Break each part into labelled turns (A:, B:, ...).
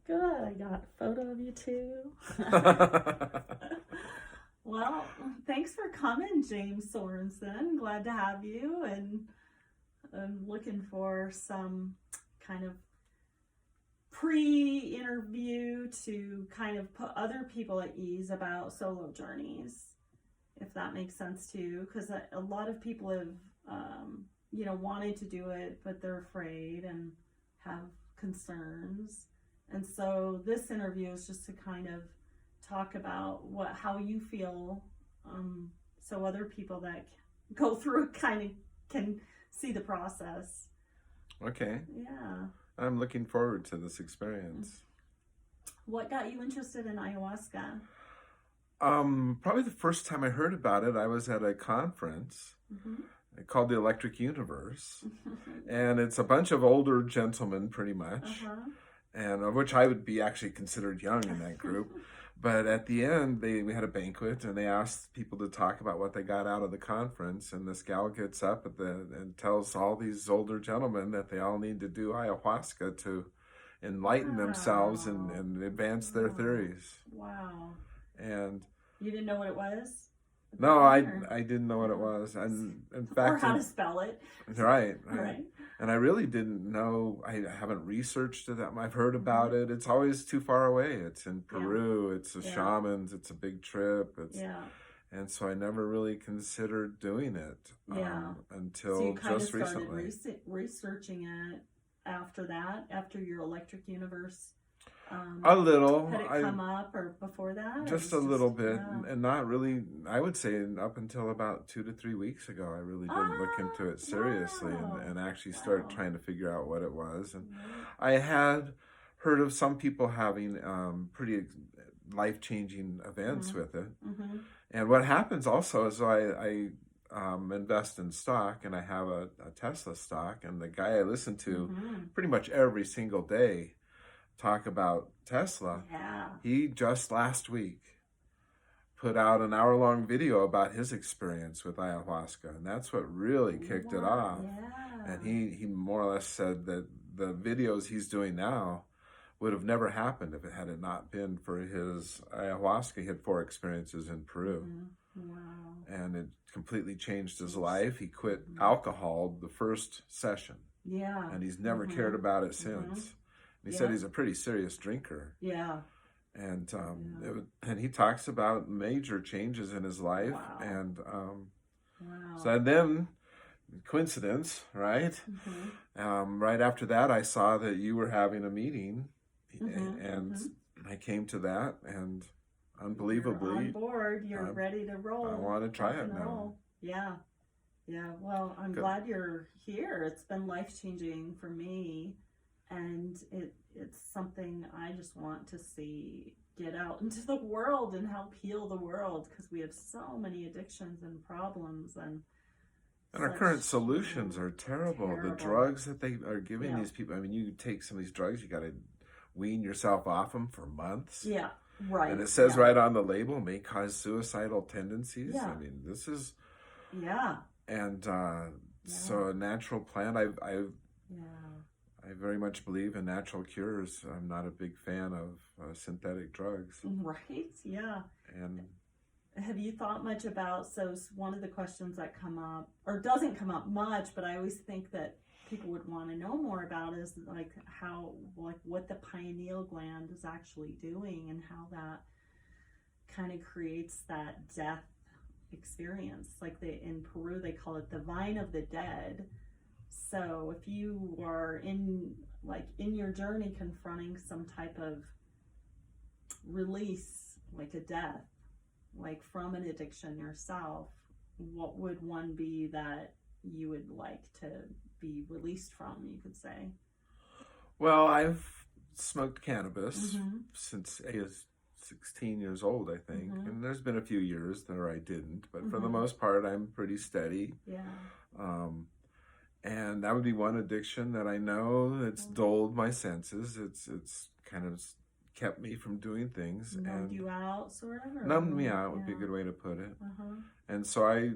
A: Good. I got a photo of you too. Well, thanks for coming, James Sorenson. Glad to have you, and I'm looking for some kind of pre-interview to kind of put other people at ease about solo journeys, if that makes sense too, because a lot of people have, wanted to do it, but they're afraid and have concerns. And so this interview is just to kind of talk about how you feel, so other people that go through it kind of can see the process.
B: Okay.
A: Yeah.
B: I'm looking forward to this experience.
A: What got you interested in ayahuasca?
B: Probably the first time I heard about it, I was at a conference called the Electric Universe, and it's a bunch of older gentlemen, pretty much, and of which I would be actually considered young in that group. But at the end, we had a banquet, and they asked people to talk about what they got out of the conference. And this gal gets up and tells all these older gentlemen that they all need to do ayahuasca to enlighten themselves and advance their theories.
A: Wow.
B: And
A: you didn't know what it was?
B: No, I didn't know what it was. And in fact,
A: or how to spell it.
B: Right. And I really didn't know. I haven't researched it that much. I've heard about it. It's always too far away. It's in Peru. Yeah. It's the shamans. It's a big trip. And so I never really considered doing it until
A: so you kind
B: just
A: of started
B: recently.
A: Researching it after that, after your Electric Universe.
B: A little.
A: Had it come up or before that?
B: Just a little bit, and not really. I would say up until about 2 to 3 weeks ago, I really didn't look into it seriously and actually start trying to figure out what it was. And I had heard of some people having pretty life-changing events with it. And what happens also is I invest in stock, and I have a Tesla stock, and the guy I listen to pretty much every single day talk about Tesla. He just last week put out an hour-long video about his experience with ayahuasca, and that's what really kicked it off. And he more or less said that the videos he's doing now would have never happened if it had not been for his ayahuasca. He had 4 experiences in Peru. And it completely changed his life. He quit alcohol the first session. And he's never cared about it since. He said he's a pretty serious drinker. And and he talks about major changes in his life. And so then, coincidence, right? Right after that, I saw that you were having a meeting, and I came to that, and unbelievably,
A: you're on board. You're ready to roll.
B: I want to try it now.
A: Yeah. Well, I'm glad you're here. It's been life-changing for me. And it's something I just want to see get out into the world and help heal the world, because we have so many addictions and problems. And
B: our current solutions are terrible. The drugs that they are giving these people, I mean, you take some of these drugs, you got to wean yourself off them for months. And it says right on the label, may cause suicidal tendencies. I mean, this is... And so a natural plant, I very much believe in natural cures. I'm not a big fan of synthetic drugs. And
A: have you thought much about, so one of the questions that come up, or doesn't come up much, but I always think that people would want to know more about, is what the pineal gland is actually doing, and how that kind of creates that death experience. Like in Peru, they call it the vine of the dead. So if you are in your journey confronting some type of release, like a death, like from an addiction yourself, what would one be that you would like to be released from, you could say?
B: Well, I've smoked cannabis since I was 16 years old, I think. And there's been a few years where I didn't, but for the most part, I'm pretty steady. And that would be one addiction that I know that's dulled my senses. It's kind of kept me from doing things.
A: Numbed you out, sort of?
B: Numbed me out would be a good way to put it. And so I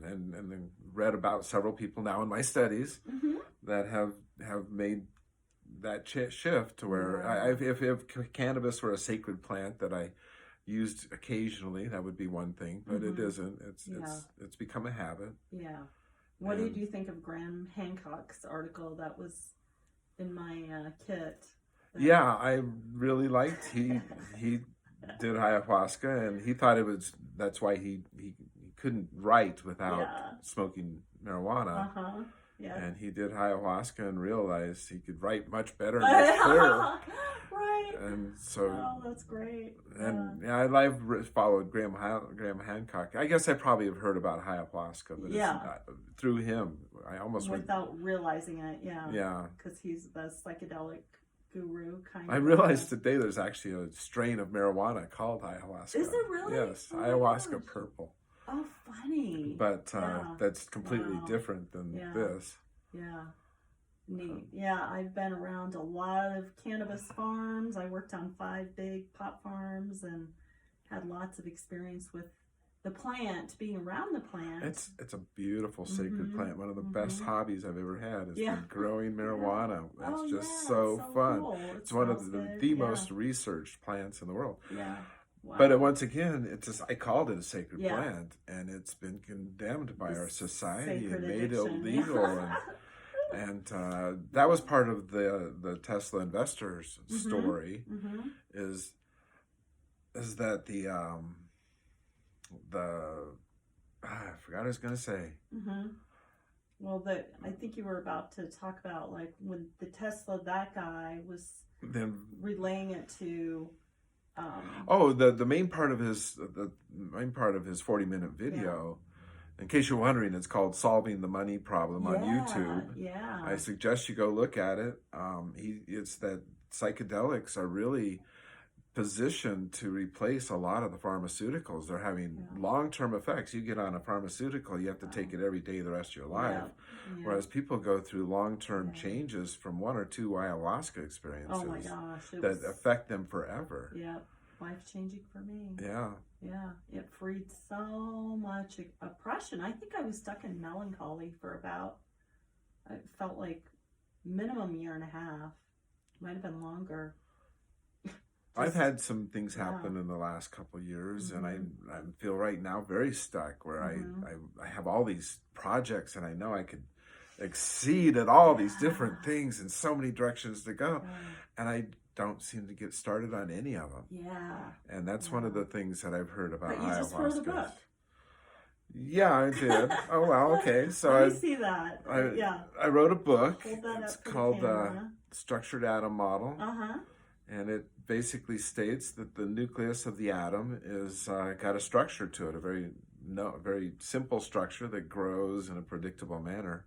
B: then read about several people now in my studies that have made that shift to where if cannabis were a sacred plant that I used occasionally, that would be one thing, but it isn't. It's become a habit.
A: Yeah. What did you think of Graham Hancock's article that was in my kit?
B: Yeah, I really liked he did ayahuasca, and he thought that's why he couldn't write without smoking marijuana.
A: Yeah.
B: And he did ayahuasca and realized he could write much better and much clearer.
A: Right.
B: And so,
A: that's great.
B: And I've followed Graham Hancock. I guess I probably have heard about ayahuasca, but through him, I almost
A: without realizing it.
B: Yeah.
A: Because he's the psychedelic guru kind of.
B: I realized today there's actually a strain of marijuana called ayahuasca.
A: Is there really?
B: Yes, ayahuasca purple.
A: Oh, funny.
B: But that's completely different than this.
A: Yeah. Neat. Yeah, I've been around a lot of cannabis farms. I worked on 5 big pot farms and had lots of experience with the plant, being around the plant.
B: It's a beautiful sacred plant. One of the best hobbies I've ever had is growing marijuana. It's just so fun. Cool. It's one of the most researched plants in the world.
A: Yeah. Wow.
B: But once again, I called it a sacred plant, and it's been condemned by our society and made illegal. And that was part of the Tesla investors story, is that I forgot what I was going to say.
A: Well, I think you were about to talk about like when the Tesla, that guy was then relaying it to.
B: The main part of his 40-minute video. In case you're wondering, it's called "Solving the Money Problem" on YouTube.
A: Yeah.
B: I suggest you go look at it. It's that psychedelics are really positioned to replace a lot of the pharmaceuticals. They're having long-term effects. You get on a pharmaceutical, you have to take it every day the rest of your life. Yeah. Whereas people go through long-term changes from 1 or 2 ayahuasca experiences that affect them forever.
A: Yeah, life-changing for me.
B: Yeah.
A: Yeah, it freed so much oppression. I think I was stuck in melancholy for about, it felt like minimum 1.5 years. Might have been longer.
B: I've had some things happen in the last couple of years, and I feel right now very stuck where I have all these projects, and I know I could exceed at all these different things in so many directions to go, and I don't seem to get started on any of them.
A: Yeah.
B: And that's one of the things that I've heard about
A: but you
B: ayahuasca.
A: Just wrote a book.
B: Yeah, I did. Oh, well, okay. So
A: Let me see that.
B: I wrote a book.
A: Hold that
B: it's
A: up for
B: called
A: the
B: Structured Atom Model.
A: Uh-huh.
B: And it basically states that the nucleus of the atom is got a structure to it, a very simple structure that grows in a predictable manner.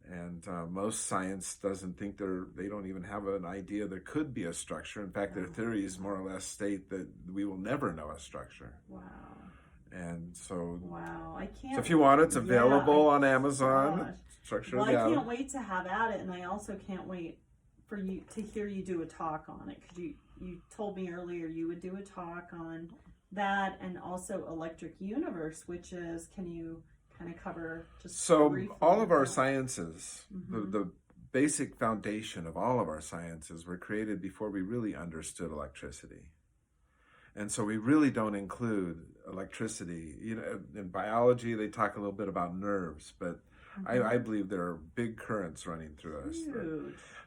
B: And most science doesn't think they don't even have an idea there could be a structure. In fact, their theories more or less state that we will never know a structure.
A: Wow.
B: And so,
A: I can't.
B: So if you want it, it's available on Amazon. Structure of the Atom.
A: I can't wait to have at it, and I also can't wait for you to hear you do a talk on it, because you told me earlier you would do a talk on that, and also Electric Universe, which is, can you kind of cover just briefly
B: all of our sciences, the basic foundation of all of our sciences were created before we really understood electricity. And so we really don't include electricity. You know, in biology, they talk a little bit about nerves, but I believe there are big currents running through us.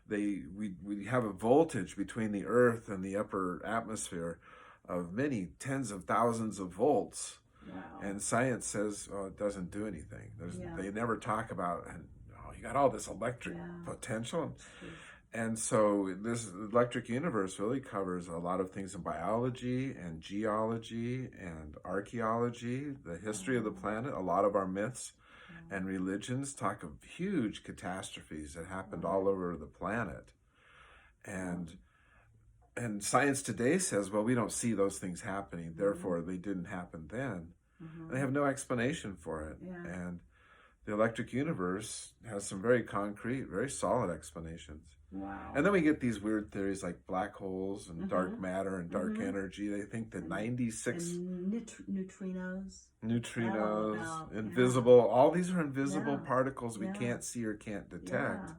B: We have a voltage between the earth and the upper atmosphere of many tens of thousands of volts.
A: Wow.
B: And science says, it doesn't do anything. They never talk about, you got all this electric potential. And so this Electric Universe really covers a lot of things in biology and geology and archaeology, the history of the planet. A lot of our myths and religions talk of huge catastrophes that happened all over the planet. And science today says, well, we don't see those things happening, therefore they didn't happen then. They have no explanation for it.
A: Yeah.
B: And the Electric Universe has some very concrete, very solid explanations.
A: Wow.
B: And then we get these weird theories like black holes and dark matter and dark energy. They think that 96
A: neutrinos,
B: invisible, all these are invisible particles we can't see or can't detect.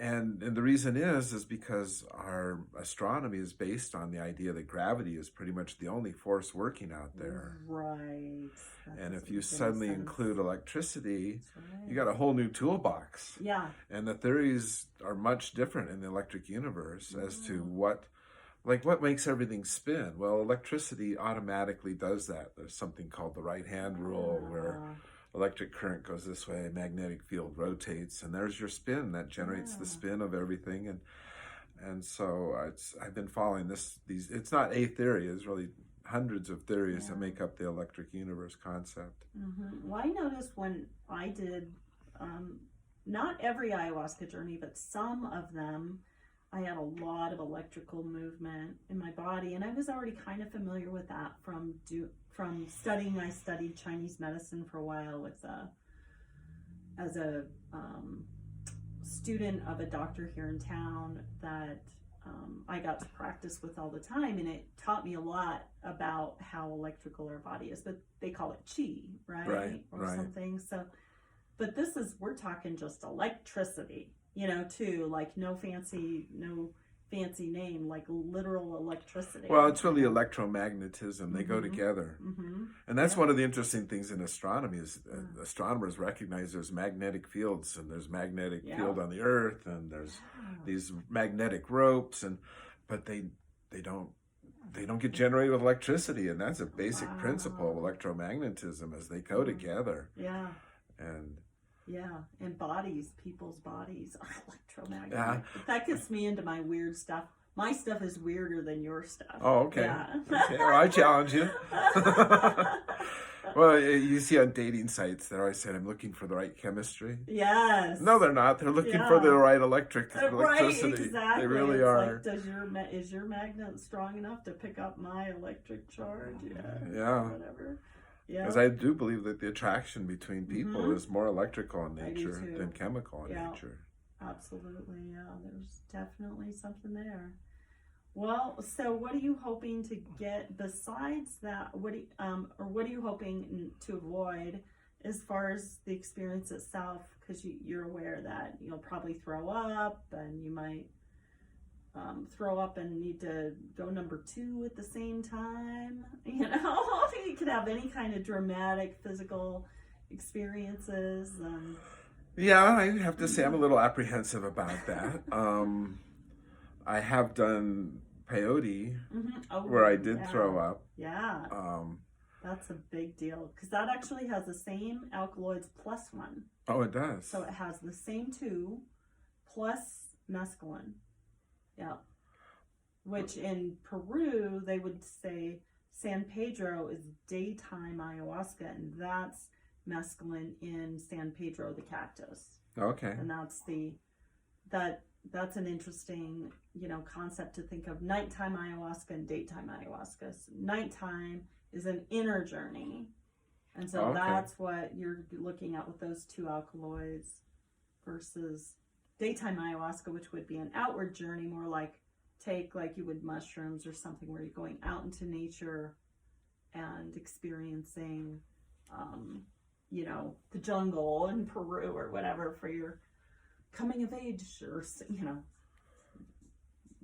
B: And the reason is because our astronomy is based on the idea that gravity is pretty much the only force working out there.
A: Right.
B: And if you suddenly include electricity,
A: right.
B: you got a whole new toolbox.
A: Yeah.
B: And the theories are much different in the electric universe as to what makes everything spin. Well, electricity automatically does that. There's something called the right-hand rule where electric current goes this way, magnetic field rotates, and there's your spin that generates the spin of everything. And so I've been following these. It's not a theory; it's really hundreds of theories that make up the electric universe concept.
A: Well, I noticed when I did not every ayahuasca journey, but some of them, I had a lot of electrical movement in my body, and I was already kind of familiar with that from studying. I studied Chinese medicine for a while as a student of a doctor here in town that I got to practice with all the time, and it taught me a lot about how electrical our body is. But they call it qi, right? Or something. So, but we're talking just electricity, too, like no fancy name, like literal electricity.
B: Well, it's really electromagnetism. They go together. And that's one of the interesting things in astronomy is astronomers recognize there's magnetic fields, and there's magnetic field on the Earth, and there's these magnetic ropes, but they don't get generated with electricity, and that's a basic principle of electromagnetism as they go together.
A: Yeah.
B: And
A: people's bodies are electromagnetic. Yeah. That gets me into my weird stuff. My stuff is weirder than your stuff.
B: Oh, okay.
A: Yeah.
B: Okay. Well, I challenge you. Well, you see on dating sites, they're always saying, I'm looking for the right chemistry.
A: Yes.
B: No, they're not. They're looking for the right electricity.
A: Right, exactly.
B: They really are.
A: Like, is your magnet strong enough to pick up my electric charge?
B: Yeah.
A: Whatever. Yeah.
B: Because I do believe that the attraction between people is more electrical in nature than chemical in nature.
A: Absolutely, yeah. There's definitely something there. Well, so what are you hoping to get besides that? What are you hoping to avoid as far as the experience itself? Because you're aware that you'll probably throw up, and you might throw up and need to go number 2 at the same time. You could have any kind of dramatic physical experiences.
B: Yeah, I have to say I'm a little apprehensive about that. I have done peyote where I did throw up.
A: Yeah. That's a big deal because that actually has the same alkaloids plus 1.
B: Oh, it does.
A: So it has the same 2 plus mescaline. Yeah. Which in Peru, they would say San Pedro is daytime ayahuasca, and that's mescaline in San Pedro, the cactus.
B: Okay.
A: And that's an interesting, concept to think of. Nighttime ayahuasca and daytime ayahuasca. So nighttime is an inner journey. And so that's what you're looking at with those 2 alkaloids versus daytime ayahuasca, which would be an outward journey, more like you would mushrooms or something where you're going out into nature and experiencing, the jungle in Peru or whatever for your coming of age or,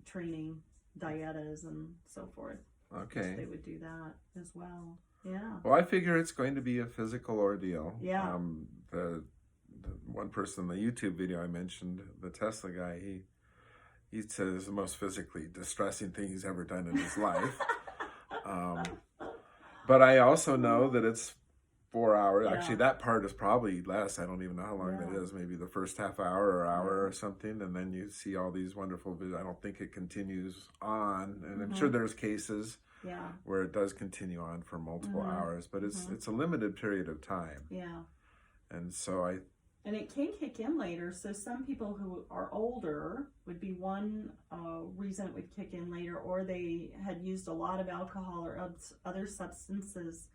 A: training, dietas and so forth.
B: Okay.
A: So they would do that as well. Yeah.
B: Well, I figure it's going to be a physical ordeal.
A: Yeah.
B: The one person in the YouTube video I mentioned, the Tesla guy, he said it's the most physically distressing thing he's ever done in his life. But I also know that it's 4 hours. Yeah. Actually, that part is probably less. I don't even know how long that is. Maybe the first half hour or hour or something. And then you see all these wonderful videos. I don't think it continues on. And I'm sure there's cases where it does continue on for multiple hours. But it's a limited period of time.
A: Yeah.
B: And so
A: And it can kick in later. So some people who are older would be one reason it would kick in later, or they had used a lot of alcohol or other substances,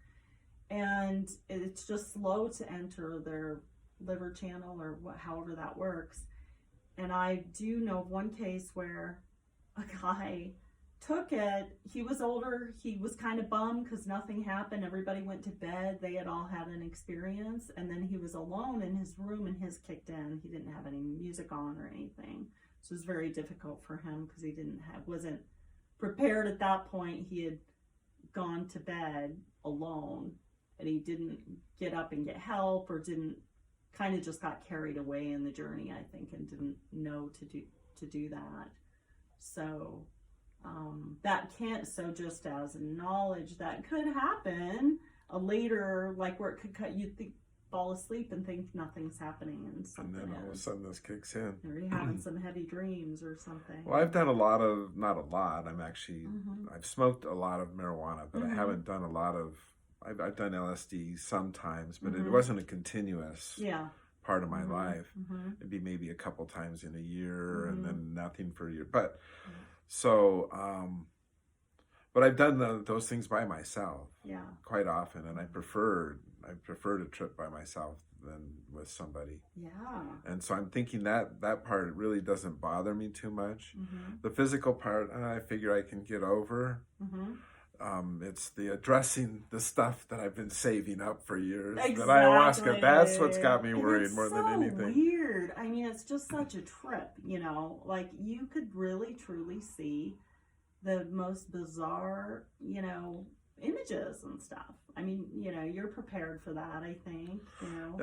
A: and it's just slow to enter their liver channel or however that works. And I do know of one case where a guy took it, he was older, he was kind of bummed because nothing happened, everybody went to bed, they had all had an experience, and then he was alone in his room and his kicked in. He didn't have any music on or anything, so it was very difficult for him because he wasn't prepared at that point. He had gone to bed alone and he didn't get up and get help, or didn't, kind of just got carried away in the journey, I think, and didn't know to do that. So that can't, so just as knowledge, that could happen later, like where it could cut, you think, fall asleep and think nothing's happening, and something,
B: and then all of a sudden this kicks in.
A: Or you're having some heavy dreams or something.
B: Well, I've done not a lot. I've smoked a lot of marijuana, but I haven't done a lot of, I've done LSD sometimes, but it wasn't a continuous part of my life. It'd be maybe a couple times in a year and then nothing for a year. But so, but I've done those things by myself quite often, and I prefer to trip by myself than with somebody. And so I'm thinking that part really doesn't bother me too much. The physical part, I figure I can get over. It's the addressing the stuff that I've been saving up for years. That ayahuasca, that's what's got me worried more than anything.
A: Weird. I mean, it's just such a trip, like you could really truly see the most bizarre, images and stuff. I mean, you're prepared for that, I think,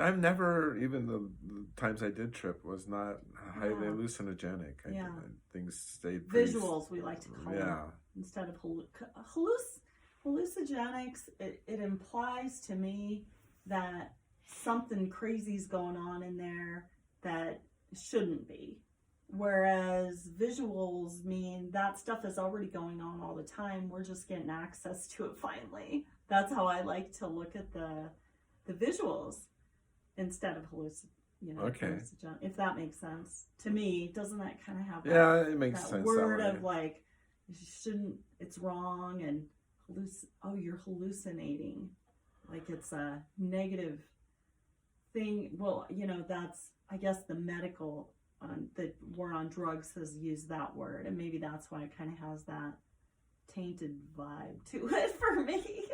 B: I've never, even the times I did trip, was not highly hallucinogenic. Things stayed pretty...
A: Visuals, we like to call them. Instead of hallucinogenics, it implies to me that something crazy's going on in there that shouldn't be. Whereas visuals mean that stuff is already going on all the time. We're just getting access to it finally. That's how I like to look at the visuals instead of hallucinogenic, if that makes sense. To me, doesn't that kind of have that,
B: it makes
A: that
B: sense
A: word
B: that way.
A: Of like, you shouldn't, it's wrong, and you're hallucinating. Like it's a negative thing. Well, that's, I guess, the medical that War on Drugs has used that word, and maybe that's why it kind of has that tainted vibe to it for me.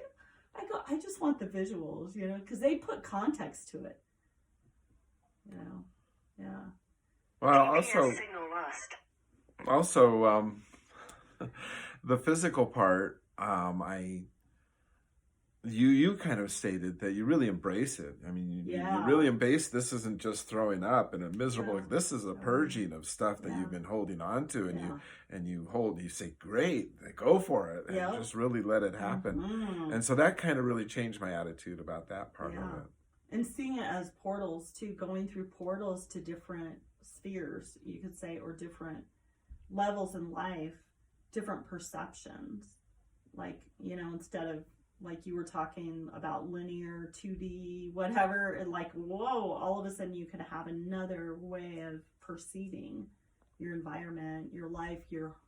A: I just want the visuals, because they put context to it.
B: Well, also, the physical part, you kind of stated that you really embrace it. I mean, you really embrace, this isn't just throwing up and a miserable, this is a purging of stuff that you've been holding on to, and you say, great, go for it, and just really let it happen. And so that kind of really changed my attitude about that part of it.
A: And seeing it as portals too, going through portals to different spheres, you could say, or different levels in life, different perceptions. Like, instead of, like you were talking about linear, 2D, whatever, and like, whoa, all of a sudden you could have another way of perceiving your environment, your life, your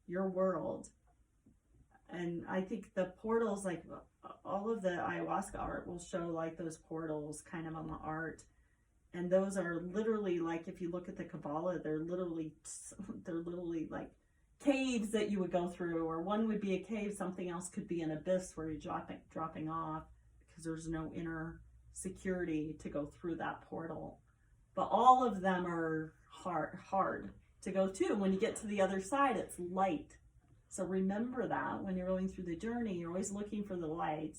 A: world. And I think the portals, like all of the ayahuasca art will show like those portals kind of on the art. And those are literally, like, if you look at the Kabbalah, they're literally like caves that you would go through, or one would be a cave, something else could be an abyss where you're dropping off because there's no inner security to go through that portal. But all of them are hard to go to. When you get to the other side, it's light. So remember that when you're going through the journey, you're always looking for the light.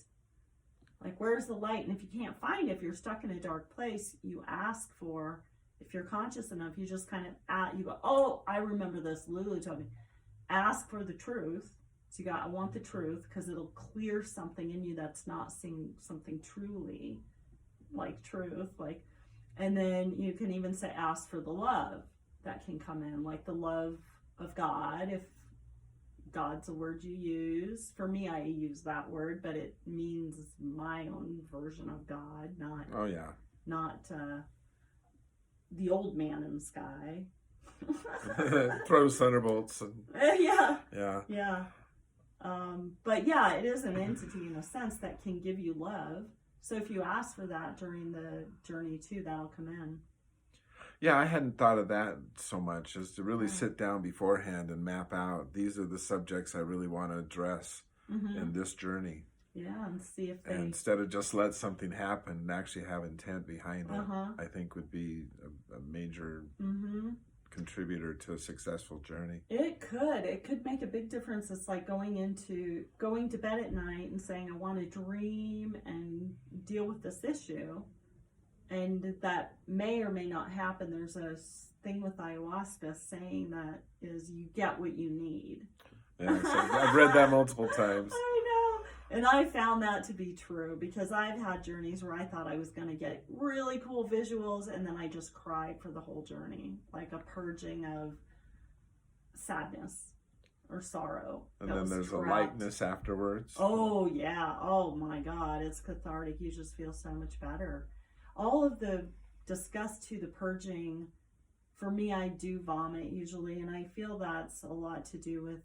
A: Like, where's the light? And if you can't find it, if you're stuck in a dark place, you ask for, if you're conscious enough, you just kind of, you go, oh, I remember this, Lulu told me. Ask for the truth. So you got, I want the truth, because it'll clear something in you that's not seeing something truly like truth. Like, and then you can even say, ask for the love that can come in, like the love of God, if God's a word you use. For me, I use that word, but it means my own version of God, not the old man in the sky.
B: Throw thunderbolts. And...
A: But yeah, it is an entity in a sense that can give you love. So if you ask for that during the journey too, that'll come in.
B: Yeah, I hadn't thought of that so much, as to really
A: Yeah.
B: sit down beforehand and map out, these are the subjects I really want to address in this journey.
A: Yeah, and see if
B: And
A: they.
B: instead of just let something happen and actually have intent behind it, I think would be a major contributor to a successful journey.
A: It could make a big difference. It's like going to bed at night and saying, I want to dream and deal with this issue. And that may or may not happen. There's a thing with ayahuasca saying that is you get what you need.
B: Yeah, so I've read that multiple times.
A: I know. And I found that to be true, because I've had journeys where I thought I was going to get really cool visuals, and then I just cried for the whole journey, like a purging of sadness or sorrow.
B: And then there's a lightness afterwards.
A: Oh, yeah. Oh, my God. It's cathartic. You just feel so much better. All of the disgust to the purging, for me, I do vomit usually, and I feel that's a lot to do with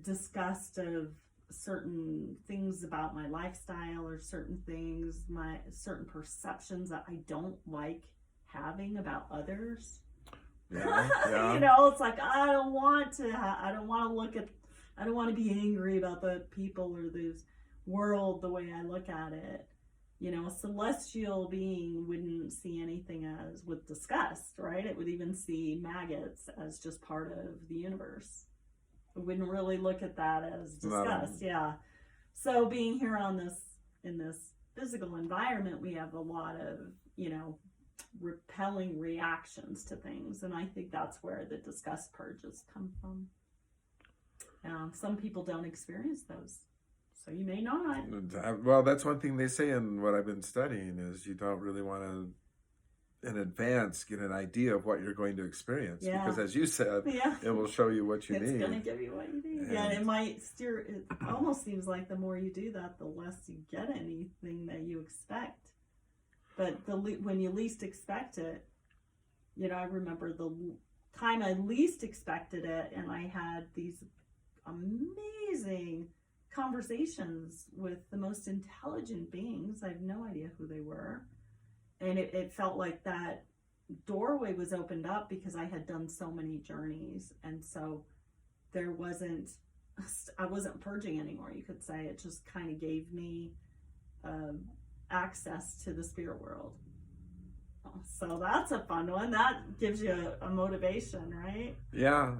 A: disgust of certain things about my lifestyle, or certain things, certain perceptions that I don't like having about others.
B: Yeah.
A: You know, it's like I don't want to be angry about the people or this world the way I look at it. You know, a celestial being wouldn't see anything as with disgust, right? It would even see maggots as just part of the universe. It wouldn't really look at that as disgust. Yeah. So being here in this physical environment, we have a lot of, you know, repelling reactions to things, and I think that's where the disgust purges come from. Some people don't experience those. So you may not.
B: Well, that's one thing they say in what I've been studying, is you don't really want to, in advance, get an idea of what you're going to experience. Yeah. Because as you said, it will show you what you need. It's going to give you what you need. And it might steer, it almost seems like the more you do that, the less you get anything that you expect. But when you least expect it, you know, I remember the time I least expected it, and I had these amazing conversations with the most intelligent beings. I have no idea who they were, and it felt like that doorway was opened up because I had done so many journeys, and so I wasn't purging anymore, you could say. It just kind of gave me access to the spirit world. So that's a fun one. That gives you a motivation, right? Yeah.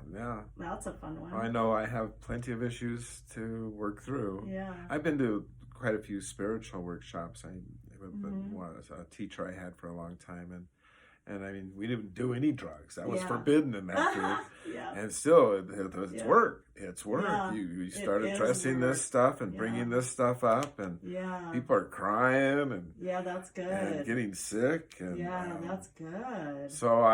B: That's a fun one. I know I have plenty of issues to work through.
A: Yeah.
B: I've been to quite a few spiritual workshops. I was a teacher I had for a long time, and I mean, we didn't do any drugs. That was forbidden in that group. And still, it's work. It's work. Yeah. You start addressing this stuff and bringing this stuff up, and people are crying, and
A: that's good.
B: And getting sick, and
A: that's good.
B: So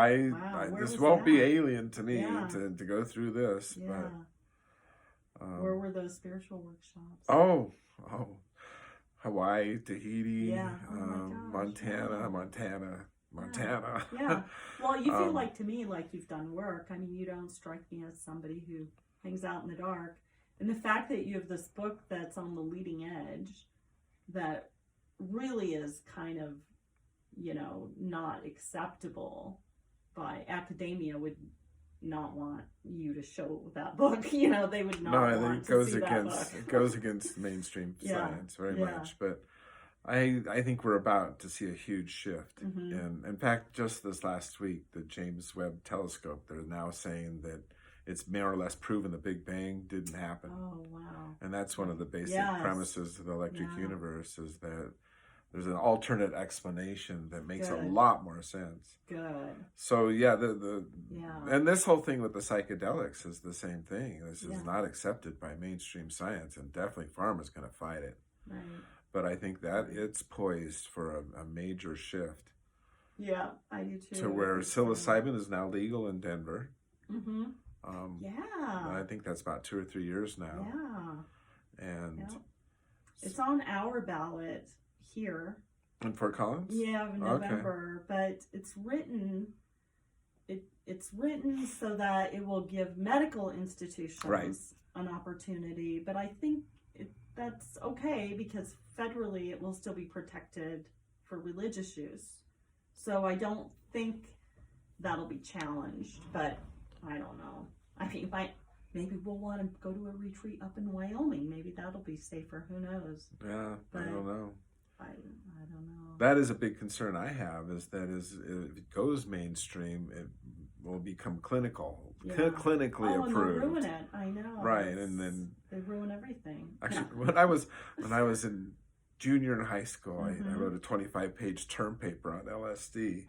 B: this won't be alien to me to go through this.
A: Yeah. But where were those spiritual workshops?
B: Oh, Hawaii, Tahiti, Montana.
A: Yeah. Well, you feel like, to me, like you've done work. I mean, you don't strike me as somebody who hangs out in the dark. And the fact that you have this book that's on the leading edge, that really is kind of, you know, not acceptable by academia, would not want you to show that book. You know, they would not want to see that book.
B: It goes against mainstream science very much, but I think we're about to see a huge shift. And in fact, just this last week, the James Webb Telescope, they're now saying that it's more or less proven the Big Bang didn't happen.
A: Oh, wow.
B: And that's one of the basic premises of the electric universe, is that there's an alternate explanation that makes a lot more sense.
A: Good.
B: So and this whole thing with the psychedelics is the same thing. This is not accepted by mainstream science, and definitely pharma's going to fight it.
A: Right.
B: But I think that it's poised for a major shift.
A: Yeah, I do too.
B: To where psilocybin is now legal in Denver.
A: I
B: think that's about 2 or 3 years now.
A: Yeah.
B: And
A: it's on our ballot here.
B: In Fort Collins?
A: Yeah, in November. Okay. But it's written so that it will give medical institutions an opportunity. But I think that's okay, because federally it will still be protected for religious use. So I don't think that'll be challenged. But I don't know. I mean, maybe we'll want to go to a retreat up in Wyoming. Maybe that'll be safer. Who knows?
B: Yeah, but I don't know.
A: I don't know.
B: That is a big concern I have, is that if it goes mainstream, it will become clinically approved.
A: And they'll ruin it. I know.
B: Right, and then
A: they ruin everything.
B: Actually, when I was in junior in high school, I wrote a 25-page term paper on LSD,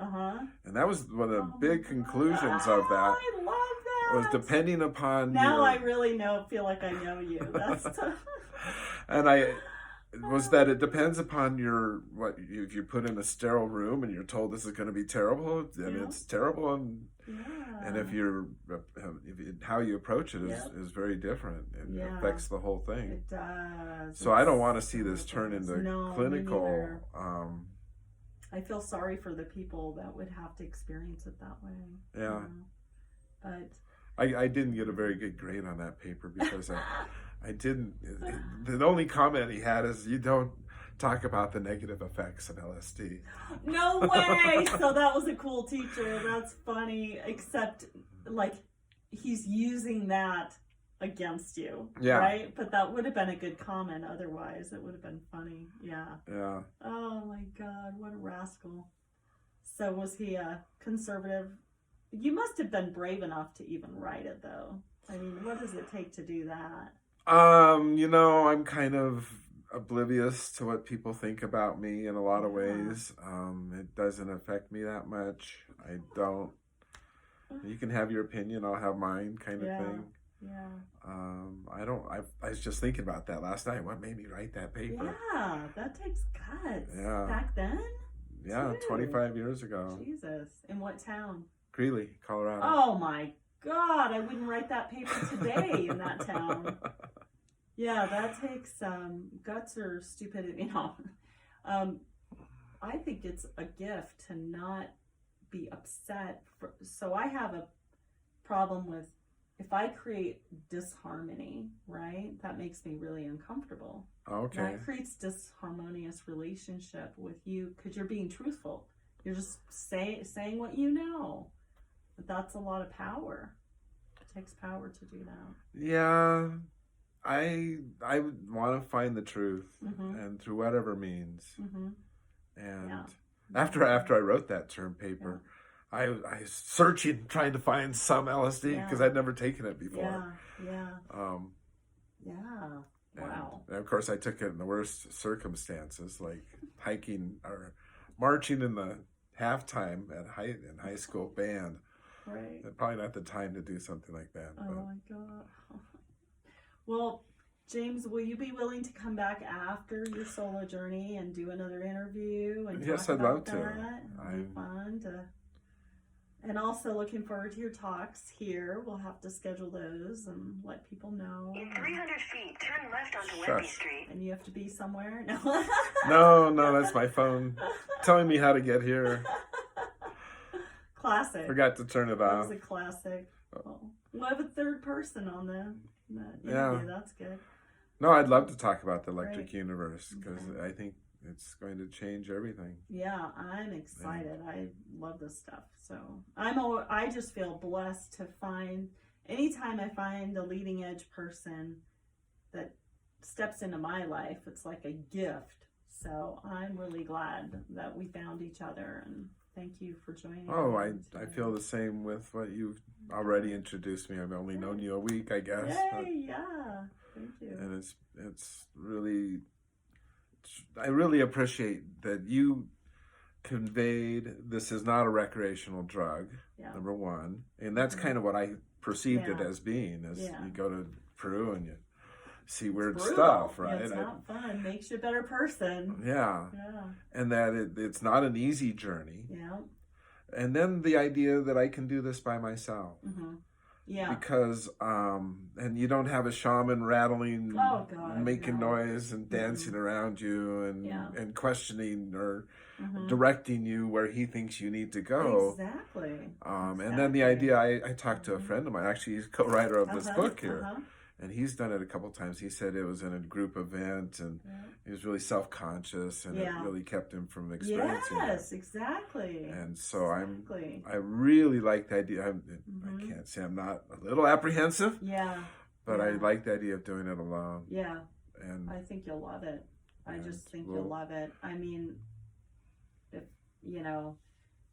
B: and that was one of the big conclusions of that.
A: I love that.
B: Was depending upon
A: I really feel like I know you. That's
B: and was that it depends upon if you're put in a sterile room and you're told this is going to be terrible, then it's terrible, and if how you approach it is very different. It affects the whole thing.
A: It does.
B: So I don't want to see this turn into clinical.
A: I feel sorry for the people that would have to experience it that way.
B: Yeah.
A: But
B: I didn't get a very good grade on that paper because I didn't. The only comment he had is, you don't talk about the negative effects of LSD.
A: No way! So that was a cool teacher. That's funny. Except, he's using that against you. Yeah. Right? But that would have been a good comment otherwise. It would have been funny. Yeah.
B: Yeah.
A: Oh my God, what a rascal. So was he a conservative? You must have been brave enough to even write it, though. I mean, what does it take to do that?
B: I'm kind of oblivious to what people think about me in a lot of ways. It doesn't affect me that much. I don't. You can have your opinion, I'll have mine, kind of thing.
A: Yeah.
B: I was just thinking about that last night. What made me write that paper?
A: Yeah, that takes guts.
B: Yeah.
A: Back then?
B: Yeah, 25 years ago.
A: Jesus. In what town?
B: Greeley, Colorado.
A: Oh my God, I wouldn't write that paper today in that town. Yeah, that takes guts or stupidity. No. I think it's a gift to not be upset. So I have a problem with, if I create disharmony, right, that makes me really uncomfortable.
B: Okay.
A: That creates disharmonious relationship with you because you're being truthful. You're just saying what you know. But that's a lot of power. It takes power to do that.
B: Yeah. I want to find the truth, and through whatever means. And after I wrote that term paper, I was searching, trying to find some LSD because I'd never taken it before.
A: Wow.
B: And of course, I took it in the worst circumstances, like hiking or marching in the halftime in high school band.
A: Right.
B: And probably not the time to do something like that.
A: Oh my God. Well, James, will you be willing to come back after your solo journey and do another interview and
B: yes,
A: talk
B: I'd
A: about
B: love
A: that?
B: to.
A: It'll be fun to. And also looking forward to your talks here. We'll have to schedule those and let people know.
C: In 300 feet, turn left onto Webby Street.
A: And you have to be somewhere?
B: No. No, that's my phone telling me how to get here.
A: Classic.
B: Forgot to turn it off.
A: That was a classic. Oh. We'll have a third person on the interview. That's good.
B: No, I'd love to talk about the electric universe because I think it's going to change everything.
A: Yeah, I'm excited. I love this stuff. So I just feel blessed to find, anytime I find a leading edge person that steps into my life, it's like a gift. So I'm really glad that we found each other, and thank you for joining.
B: Oh, I feel the same with what you've already introduced me. I've only known you a week, I guess.
A: Yay, yeah. Thank you.
B: And it's really, I really appreciate that you conveyed this is not a recreational drug, number one. And that's kind of what I perceived it as being, as you go to Peru and you see weird stuff, right?
A: Yeah, it's not fun. Makes you a better person.
B: Yeah. And that it's not an easy journey.
A: Yeah.
B: And then the idea that I can do this by myself.
A: Yeah.
B: Because, and you don't have a shaman rattling, making noise and dancing around you and questioning or directing you where he thinks you need to go.
A: Exactly.
B: And then the idea, I talked to a friend of mine, actually he's co-writer of this book here. And he's done it a couple times. He said it was in a group event, and he was really self-conscious, and it really kept him from experiencing it.
A: Yes, exactly.
B: And so
A: exactly.
B: I really like the idea. I can't say I'm not a little apprehensive.
A: Yeah.
B: But I like the idea of doing it alone.
A: Yeah.
B: And
A: I think you'll love it. I just think you'll love it. I mean,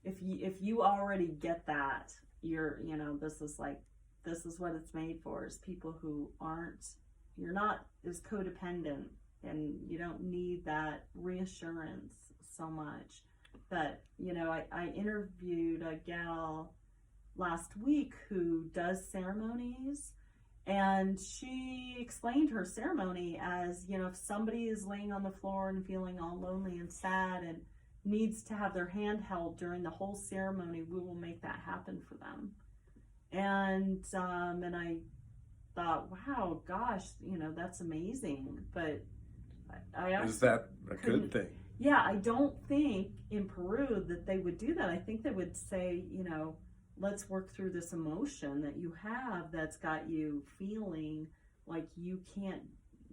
A: if you already get that, you're, this is what it's made for, is people who you're not as codependent, and you don't need that reassurance so much. But, I interviewed a gal last week who does ceremonies, and she explained her ceremony as, if somebody is laying on the floor and feeling all lonely and sad and needs to have their hand held during the whole ceremony, we will make that happen for them. And I thought, wow, gosh, that's amazing. But I
B: is that a good thing?
A: Yeah, I don't think in Peru that they would do that. I think they would say, let's work through this emotion that you have that's got you feeling like you can't,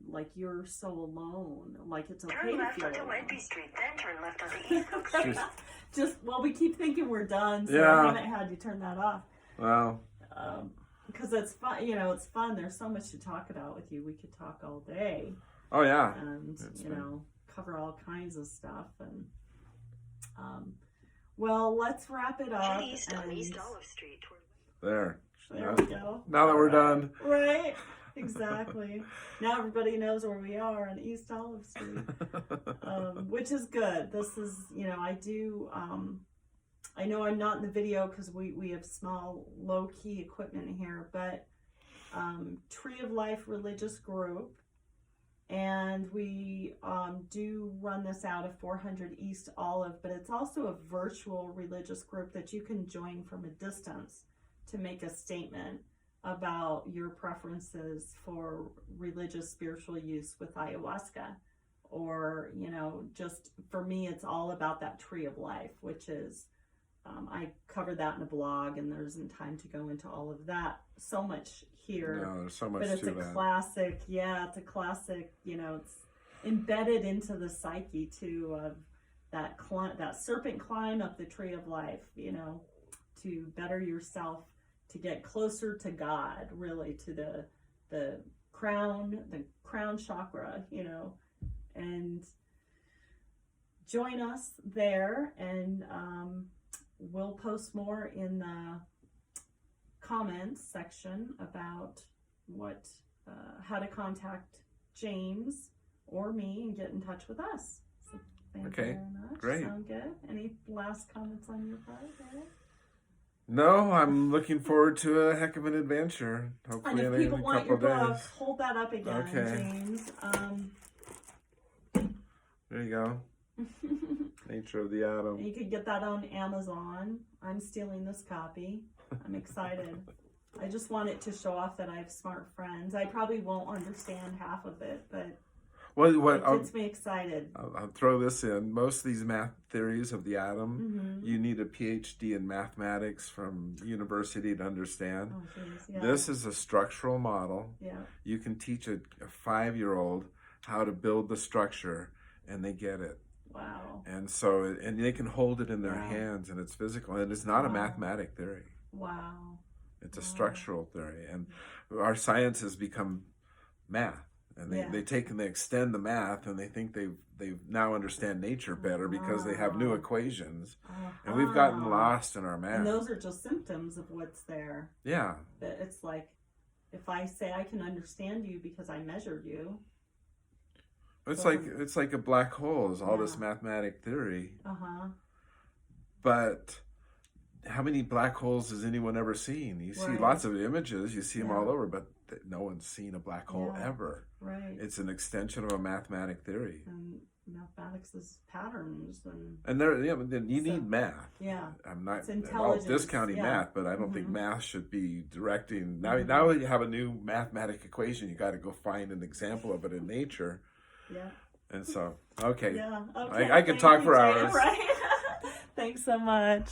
A: like you're so alone, like it's okay
C: Turn
A: to
C: left
A: feel
C: onto
A: alone.
C: Whitby Street, then turn left onto East Cook Street.
A: We keep thinking we're done, so I haven't had you turn that off.
B: Wow.
A: Because it's fun, it's fun. There's so much to talk about with you. We could talk all day.
B: Oh yeah.
A: And cover all kinds of stuff. And well, let's wrap it up.
C: Turn east on East Olive Street.
B: There
A: we go.
B: Now that we're done.
A: Right. Exactly. Now everybody knows where we are on East Olive Street, which is good. This is, I know I'm not in the video because we have small, low-key equipment here, but Tree of Life religious group, and we do run this out of 400 East Olive, but it's also a virtual religious group that you can join from a distance to make a statement about your preferences for religious spiritual use with ayahuasca. Or, just for me, it's all about that Tree of Life, which is, I covered that in a blog, and there isn't time to go into all of that so much here.
B: No, there's so much
A: but it's
B: to
A: a
B: that.
A: classic, it's a classic, it's embedded into the psyche too, of that serpent climb up the Tree of Life, to better yourself, to get closer to God, really, to the crown chakra, and join us there, and we'll post more in the comments section about how to contact James or me and get in touch with us. So thank you very much.
B: Great.
A: Sound good? Any last comments on your part, Eric?
B: No, I'm looking forward to a heck of an adventure. Hopefully
A: And if people want your book, hold that up again, James.
B: There you go. Nature of the Atom.
A: You could get that on Amazon. I'm stealing this copy. I'm excited. I just want it to show off that I have smart friends. I probably won't understand half of it, but it gets me excited.
B: I'll throw this in. Most of these math theories of the atom, you need a PhD in mathematics from university to understand.
A: Oh, geez, yeah.
B: This is a structural model.
A: Yeah.
B: You can teach a 5-year-old how to build the structure, and they get it.
A: Wow.
B: And so, and they can hold it in their hands, and it's physical. And it's not a mathematic theory.
A: Wow.
B: It's a structural theory. And our science has become math. And they take and they extend the math, and they think they now understand nature better because they have new equations. And we've gotten lost in our math.
A: And those are just symptoms of what's there.
B: Yeah.
A: But it's like, if I say I can understand you because I measured you.
B: It's like a black hole is all this mathematic theory. But how many black holes has anyone ever seen? You see lots of images, you see them all over, but no one's seen a black hole ever.
A: Right.
B: It's an extension of a mathematic theory.
A: And mathematics is patterns,
B: and there, you need math.
A: Yeah.
B: I'm not
A: it's intelligence.
B: discounting math, but I don't think math should be directing. Now you have a new mathematic equation. You got to go find an example of it in nature.
A: Yeah.
B: And so, okay.
A: Yeah. Okay.
B: I could talk for hours.
A: Right. Thanks so much.